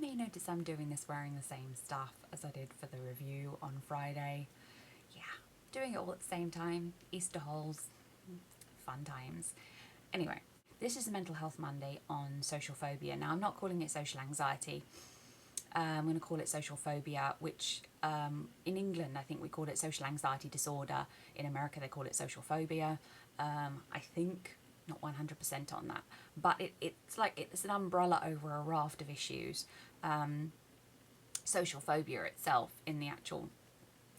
may notice I'm doing this wearing the same stuff as I did for the review on Friday. Yeah, doing it all at the same time. Easter holes, fun times. Anyway, this is a Mental Health Monday on social phobia. Now, I'm not calling it social anxiety. I'm going to call it social phobia, which in England, I think we call it social anxiety disorder. In America, they call it social phobia. I think not 100% on that, but it's an umbrella over a raft of issues. Social phobia itself, in the actual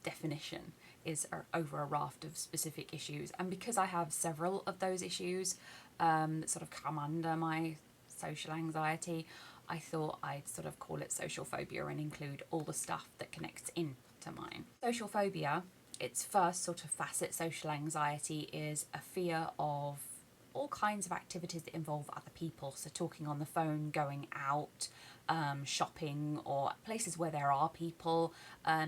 definition, is over a raft of specific issues, and because I have several of those issues that sort of come under my social anxiety, I thought I'd sort of call it social phobia and include all the stuff that connects into mine. Social phobia, its first sort of facet, social anxiety, is a fear of all kinds of activities that involve other people. So talking on the phone, going out, shopping, or places where there are people,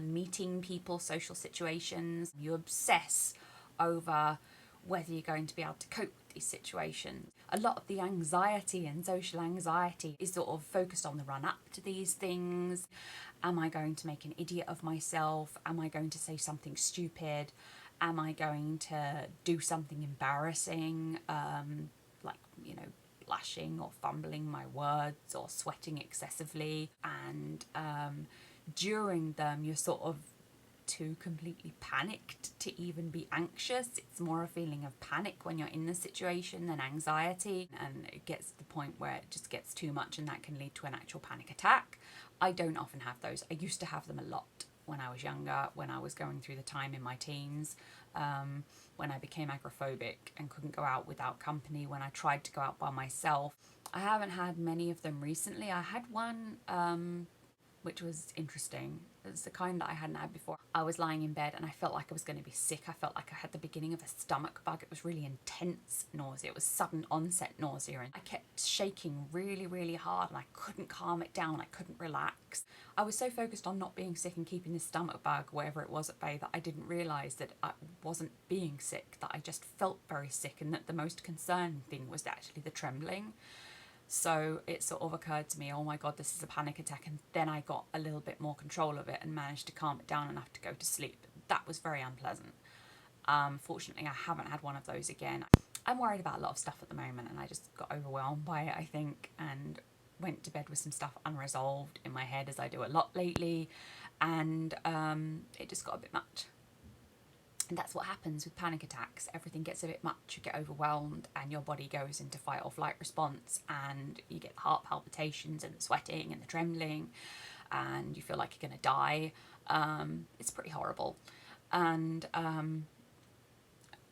meeting people, social situations. You obsess over whether you're going to be able to cope with these situations. A lot of the anxiety and social anxiety is sort of focused on the run up to these things. Am I going to make an idiot of myself? Am I going to say something stupid? Am I going to do something embarrassing, like, blushing or fumbling my words or sweating excessively? And during them, you're sort of too completely panicked to even be anxious. It's more a feeling of panic when you're in the situation than anxiety, and it gets to the point where it just gets too much, and that can lead to an actual panic attack. I don't often have those. I used to have them a lot when I was younger, when I was going through the time in my teens, when I became agoraphobic and couldn't go out without company, when I tried to go out by myself. I haven't had many of them recently. I had one which was interesting. It's the kind that I hadn't had before. I was lying in bed and I felt like I was going to be sick. I felt like I had the beginning of a stomach bug. It was really intense nausea. It was sudden onset nausea, and I kept shaking really, really hard, and I couldn't calm it down. I couldn't relax. I was so focused on not being sick and keeping this stomach bug, wherever it was at bay, that I didn't realise that I wasn't being sick, that I just felt very sick, and that the most concerning thing was actually the trembling. So it sort of occurred to me, oh my God, this is a panic attack. And then I got a little bit more control of it and managed to calm it down enough to go to sleep. That was very unpleasant. Fortunately, I haven't had one of those again. I'm worried about a lot of stuff at the moment, and I just got overwhelmed by it, I think, and went to bed with some stuff unresolved in my head, as I do a lot lately. And it just got a bit much. And that's what happens with panic attacks. Everything gets a bit much, you get overwhelmed, and your body goes into fight or flight response, and you get the heart palpitations and the sweating and the trembling, and you feel like you're going to die. It's pretty horrible. And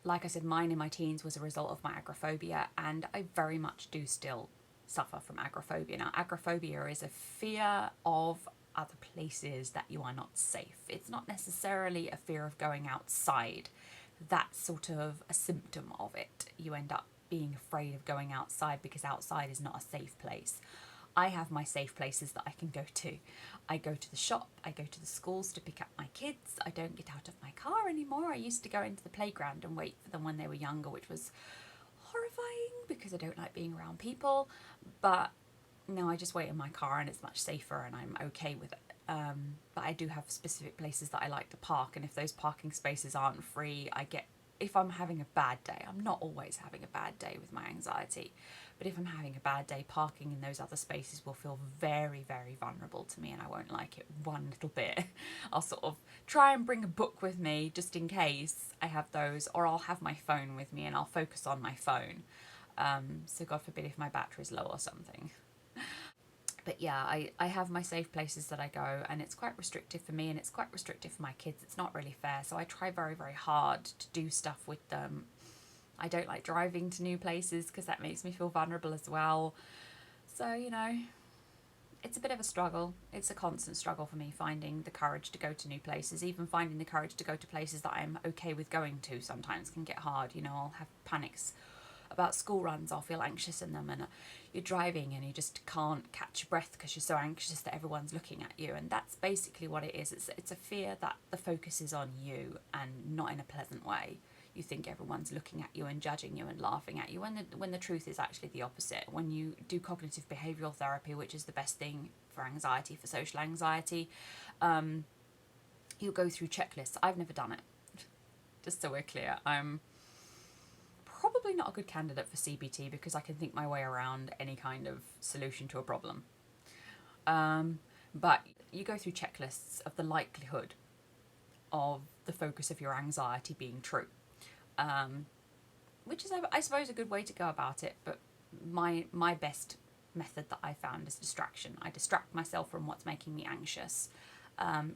like I said, mine in my teens was a result of my agoraphobia, and I very much do still suffer from agoraphobia. Now, agoraphobia is a fear of other places that you are not safe. It's not necessarily a fear of going outside. That's sort of a symptom of it. You end up being afraid of going outside because outside is not a safe place. I have my safe places that I can go to. I go to the shop, I go to the schools to pick up my kids. I don't get out of my car anymore. I used to go into the playground and wait for them when they were younger, which was horrifying because I don't like being around people. But no, I just wait in my car, and it's much safer, and I'm okay with it. But I do have specific places that I like to park, and if those parking spaces aren't free, if I'm having a bad day, I'm not always having a bad day with my anxiety, but if I'm having a bad day, parking in those other spaces will feel very, very vulnerable to me, and I won't like it one little bit. I'll sort of try and bring a book with me just in case I have those, or I'll have my phone with me and I'll focus on my phone. So God forbid if my battery's low or something. But yeah, I have my safe places that I go, and it's quite restrictive for me, and it's quite restrictive for my kids. It's not really fair, so I try very, very hard to do stuff with them. I don't like driving to new places because that makes me feel vulnerable as well. So, it's a bit of a struggle. It's a constant struggle for me, finding the courage to go to new places. Even finding the courage to go to places that I'm okay with going to sometimes can get hard. I'll have panics about school runs. I'll feel anxious in them, and you're driving and you just can't catch your breath because you're so anxious that everyone's looking at you, and that's basically what it is. It's a fear that the focus is on you, and not in a pleasant way. You think everyone's looking at you and judging you and laughing at you, when the truth is actually the opposite. When you do cognitive behavioural therapy, which is the best thing for anxiety, for social anxiety, you'll go through checklists. I've never done it, just so we're clear. I'm probably not a good candidate for CBT because I can think my way around any kind of solution to a problem. But you go through checklists of the likelihood of the focus of your anxiety being true, which is, I suppose, a good way to go about it. But my best method that I found is distraction. I distract myself from what's making me anxious.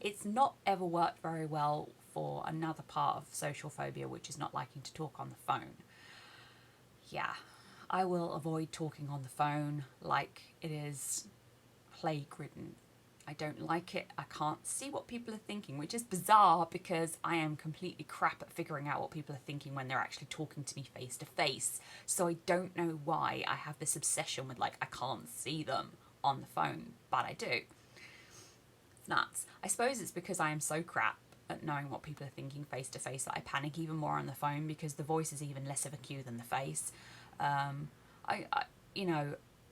It's not ever worked very well for another part of social phobia, which is not liking to talk on the phone. Yeah, I will avoid talking on the phone like it is plague-ridden. I don't like it. I can't see what people are thinking, which is bizarre because I am completely crap at figuring out what people are thinking when they're actually talking to me face to face. So I don't know why I have this obsession with, like, I can't see them on the phone, but I do. It's nuts. I suppose it's because I am so crap at knowing what people are thinking face to face that I panic even more on the phone because the voice is even less of a cue than the face.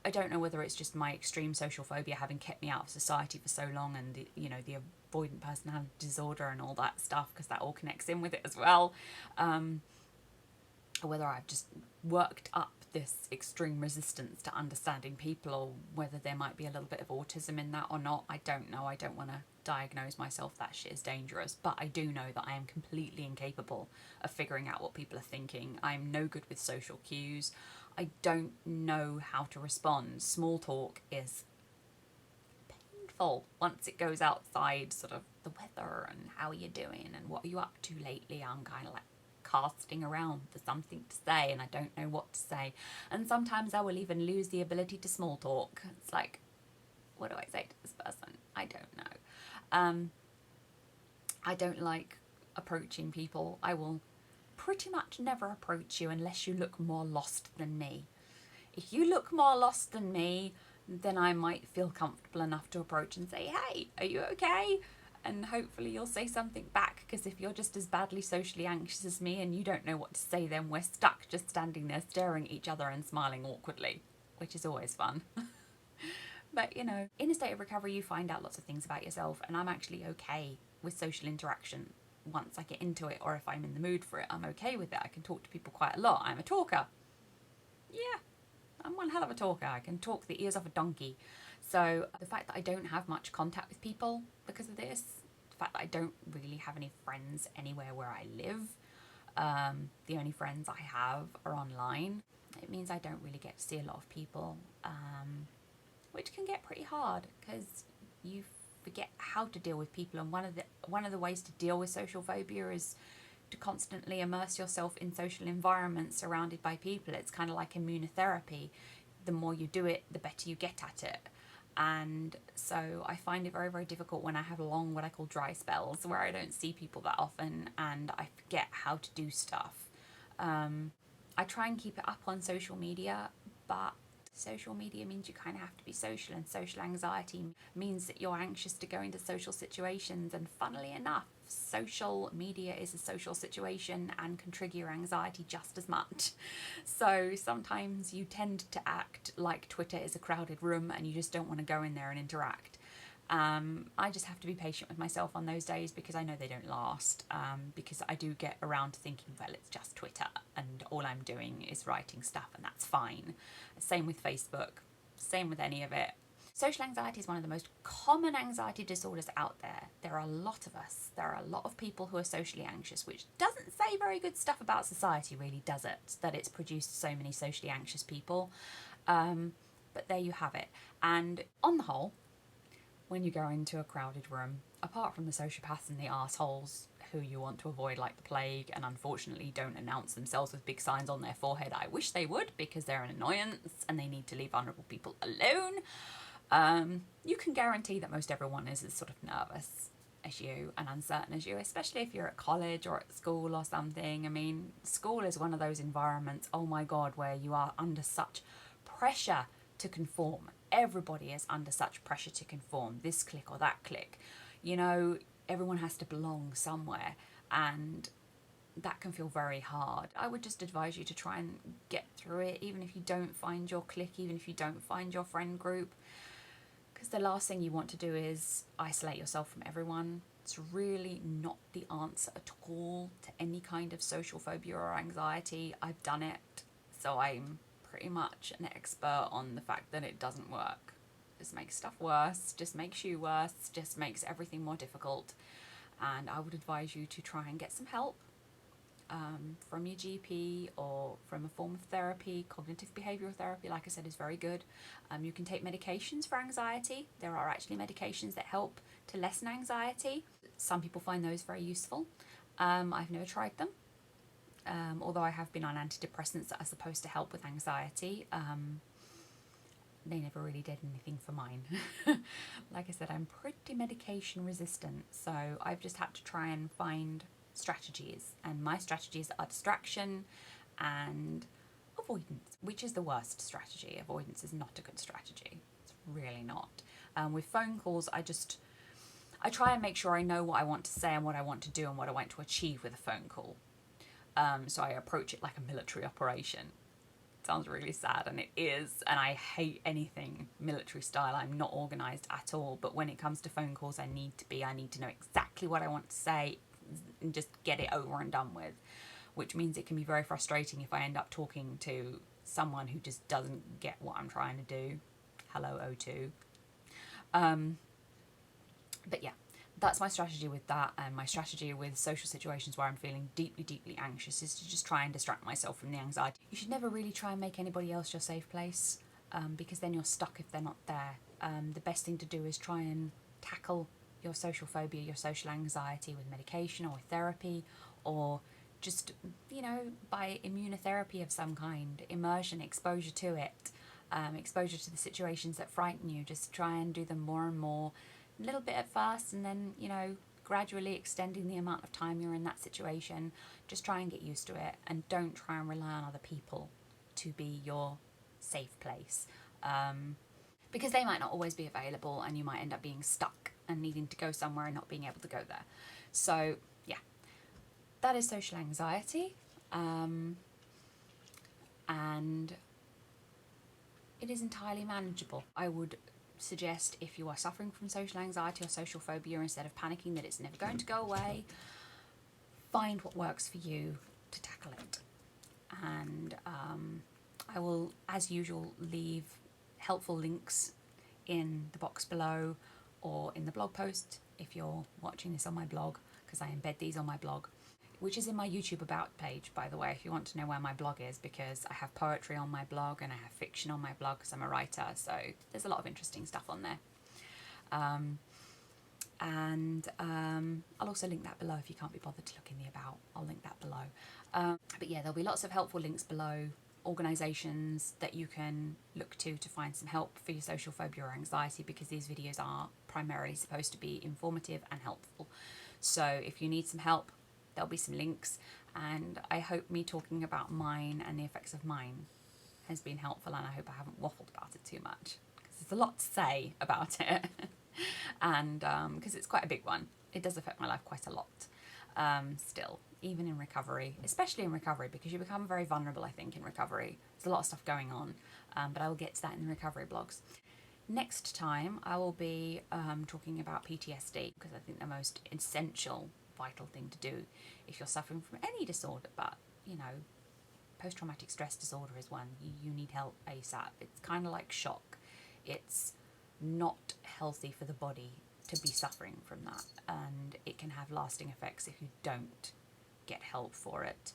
I don't know whether it's just my extreme social phobia having kept me out of society for so long, and the avoidant personality disorder and all that stuff, because that all connects in with it as well, or whether I've just worked up this extreme resistance to understanding people, or whether there might be a little bit of autism in that or not. I don't know. I don't want to diagnose myself. That shit is dangerous. But I do know that I am completely incapable of figuring out what people are thinking. I'm no good with social cues. I don't know how to respond. Small talk is painful once it goes outside sort of the weather and how are you doing and what are you up to lately. I'm kind of like casting around for something to say and I don't know what to say. And sometimes I will even lose the ability to small talk. It's like, what do I say to this person? I don't know. I don't like approaching people. I will pretty much never approach you unless you look more lost than me. If you look more lost than me, then I might feel comfortable enough to approach and say, hey, are you okay? And hopefully you'll say something back, because if you're just as badly socially anxious as me and you don't know what to say, then we're stuck just standing there staring at each other and smiling awkwardly, which is always fun. But, in a state of recovery, you find out lots of things about yourself, and I'm actually okay with social interaction. Once I get into it, or if I'm in the mood for it, I'm okay with it. I can talk to people quite a lot. I'm a talker. Yeah, I'm one hell of a talker. I can talk the ears off a donkey. So the fact that I don't have much contact with people because of this, the fact that I don't really have any friends anywhere where I live, the only friends I have are online. It means I don't really get to see a lot of people, which can get pretty hard because you forget how to deal with people. And one of the ways to deal with social phobia is to constantly immerse yourself in social environments surrounded by people. It's kind of like immunotherapy. The more you do it, the better you get at it. And so I find it very, very difficult when I have long, what I call dry spells, where I don't see people that often and I forget how to do stuff. I try and keep it up on social media, but social media means you kind of have to be social, and social anxiety means that you're anxious to go into social situations, and funnily enough, social media is a social situation and can trigger your anxiety just as much. So sometimes you tend to act like Twitter is a crowded room and you just don't want to go in there and interact. I just have to be patient with myself on those days because I know they don't last, because I do get around to thinking, well, it's just Twitter and all I'm doing is writing stuff and that's fine. Same with Facebook, same with any of it. Social anxiety is one of the most common anxiety disorders out there. There are a lot of us. There are a lot of people who are socially anxious, which doesn't say very good stuff about society, really, does it? That it's produced so many socially anxious people. But there you have it. And on the whole, when you go into a crowded room, apart from the sociopaths and the arseholes who you want to avoid like the plague and unfortunately don't announce themselves with big signs on their forehead, I wish they would because they're an annoyance and they need to leave vulnerable people alone, you can guarantee that most everyone is as sort of nervous as you and uncertain as you, especially if you're at college or at school or something. I mean, school is one of those environments, oh my God, where you are under such pressure to conform. Everybody is under such pressure to conform, this clique or that clique. Everyone has to belong somewhere. And that can feel very hard. I would just advise you to try and get through it, even if you don't find your clique, even if you don't find your friend group, because the last thing you want to do is isolate yourself from everyone. It's really not the answer at all to any kind of social phobia or anxiety. I've done it, so I'm pretty much an expert on the fact that it doesn't work. Just makes stuff worse, just makes you worse, just makes everything more difficult. And I would advise you to try and get some help from your GP or from a form of therapy. Cognitive behavioural therapy, like I said, is very good. You can take medications for anxiety. There are actually medications that help to lessen anxiety. Some people find those very useful. I've never tried them, although I have been on antidepressants that are supposed to help with anxiety. They never really did anything for mine. Like I said, I'm pretty medication resistant, so I've just had to try and find strategies, and my strategies are distraction and avoidance, which is the worst strategy. Avoidance is not a good strategy. It's really not. With phone calls, I try and make sure I know what I want to say and what I want to do and what I want to achieve with a phone call. So I approach it like a military operation. It sounds really sad, and it is, and I hate anything military style. I'm not organised at all, but when it comes to phone calls, I need to know exactly what I want to say and just get it over and done with, which means it can be very frustrating if I end up talking to someone who just doesn't get what I'm trying to do. Hello, O2. But yeah, that's my strategy with that, and my strategy with social situations where I'm feeling deeply, deeply anxious is to just try and distract myself from the anxiety. You should never really try and make anybody else your safe place, because then you're stuck if they're not there. The best thing to do is try and tackle your social phobia, your social anxiety with medication or with therapy, or just, by immunotherapy of some kind, immersion, exposure to it, exposure to the situations that frighten you. Just try and do them more and more, a little bit at first, and then, gradually extending the amount of time you're in that situation. Just try and get used to it, and don't try and rely on other people to be your safe place. Because they might not always be available, and you might end up being stuck and needing to go somewhere and not being able to go there. So yeah, that is social anxiety, and it is entirely manageable. I would suggest, if you are suffering from social anxiety or social phobia, instead of panicking that it's never going to go away, find what works for you to tackle it. And I will, as usual, leave helpful links in the box below or in the blog post if you're watching this on my blog, because I embed these on my blog, which is in my YouTube About page, by the way, if you want to know where my blog is, because I have poetry on my blog and I have fiction on my blog because I'm a writer, so there's a lot of interesting stuff on there. I'll also link that below if you can't be bothered to look in the About. I'll link that below. But yeah, there'll be lots of helpful links below, organisations that you can look to find some help for your social phobia or anxiety, because these videos are primarily supposed to be informative and helpful. So if you need some help, there'll be some links, and I hope me talking about mine and the effects of mine has been helpful, and I hope I haven't waffled about it too much, because there's a lot to say about it. And because it's quite a big one, it does affect my life quite a lot, still, even in recovery, especially in recovery, because you become very vulnerable, I think, in recovery. There's a lot of stuff going on, but I will get to that in the recovery blogs. Next time I will be talking about PTSD, because I think the most essential, vital thing to do if you're suffering from any disorder, but post-traumatic stress disorder is one. You need help ASAP. It's kind of like shock. It's not healthy for the body to be suffering from that, and it can have lasting effects if you don't get help for it.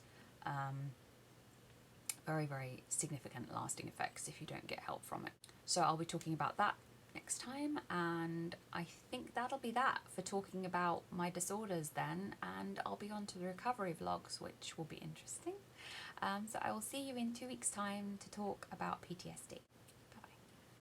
Very, very significant lasting effects if you don't get help from it. So I'll be talking about that next time, and I think that'll be that for talking about my disorders then, and I'll be on to the recovery vlogs, which will be interesting. So I will see you in 2 weeks' time to talk about PTSD.